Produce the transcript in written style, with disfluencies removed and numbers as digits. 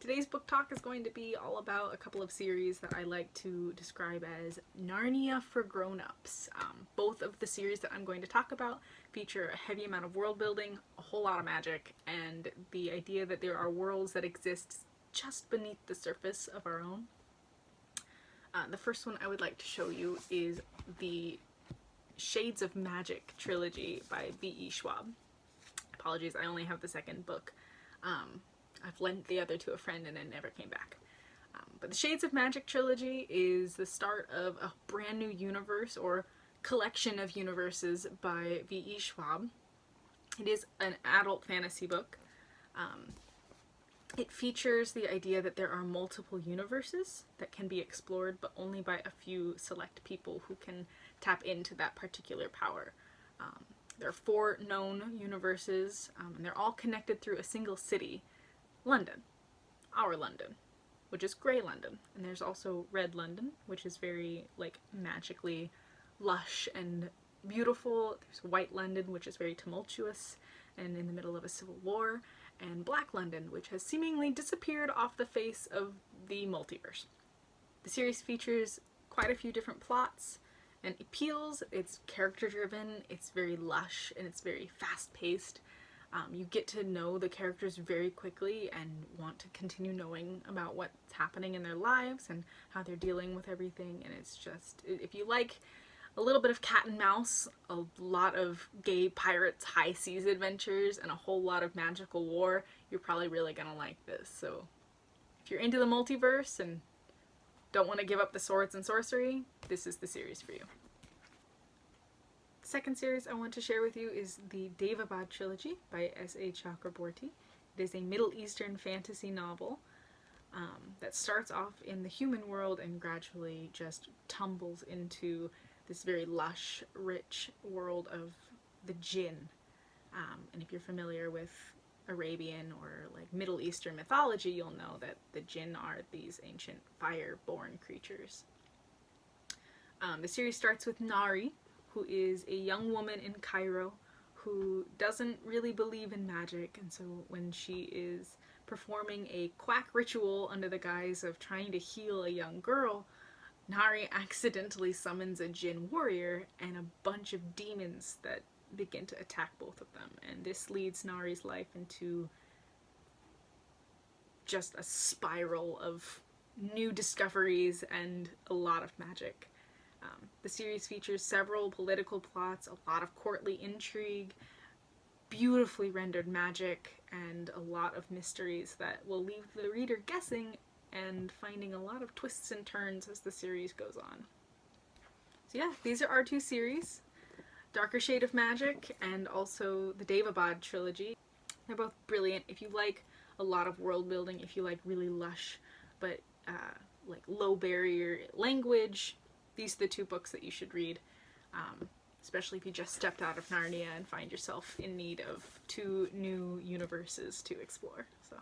Today's book talk is going to be all about a couple of series that I like to describe as Narnia for grown-ups. Both of the series that I'm going to talk about feature a heavy amount of world building, a whole lot of magic, and the idea that there are worlds that exist just beneath the surface of our own. The first one I would like to show you is the Shades of Magic trilogy by V.E. Schwab. Apologies, I only have the second book. I've lent the other to a friend and it never came back. But the Shades of Magic trilogy is the start of a brand new universe or collection of universes by V.E. Schwab. It is an adult fantasy book. It features the idea that there are multiple universes that can be explored, but only by a few select people who can tap into that particular power. There are 4 known universes, and they're all connected through a single city, London. Our London, which is grey London. And there's also red London, which is very, magically lush and beautiful. There's white London, which is very tumultuous and in the middle of a civil war. And black London, which has seemingly disappeared off the face of the multiverse. The series features quite a few different plots and appeals. It's character driven, it's very lush, and it's very fast paced. You get to know the characters very quickly and want to continue knowing about what's happening in their lives and how they're dealing with everything. And it's just, if you like a little bit of cat and mouse, a lot of gay pirates, high seas adventures, and a whole lot of magical war, you're probably really gonna like this. So if you're into the multiverse and don't want to give up the swords and sorcery, this is the series for you. The second series I want to share with you is the Daevabad trilogy by S.A. Chakraborty. It is a Middle Eastern fantasy novel that starts off in the human world and gradually just tumbles into this very lush, rich world of the jinn. And if you're familiar with Arabian or Middle Eastern mythology, you'll know that the jinn are these ancient fire-born creatures. The series starts with Nari, who is a young woman in Cairo who doesn't really believe in magic, and so when she is performing a quack ritual under the guise of trying to heal a young girl, Nari accidentally summons a jinn warrior and a bunch of demons that begin to attack both of them. And this leads Nari's life into just a spiral of new discoveries and a lot of magic. The series features several political plots, a lot of courtly intrigue, beautifully rendered magic, and a lot of mysteries that will leave the reader guessing and finding a lot of twists and turns as the series goes on. So yeah, these are our 2 series, Darker Shade of Magic and also the Daevabad trilogy. They're both brilliant. If you like a lot of world building, if you like really lush but low barrier language, these are the 2 books that you should read, especially if you just stepped out of Narnia and find yourself in need of 2 new universes to explore. So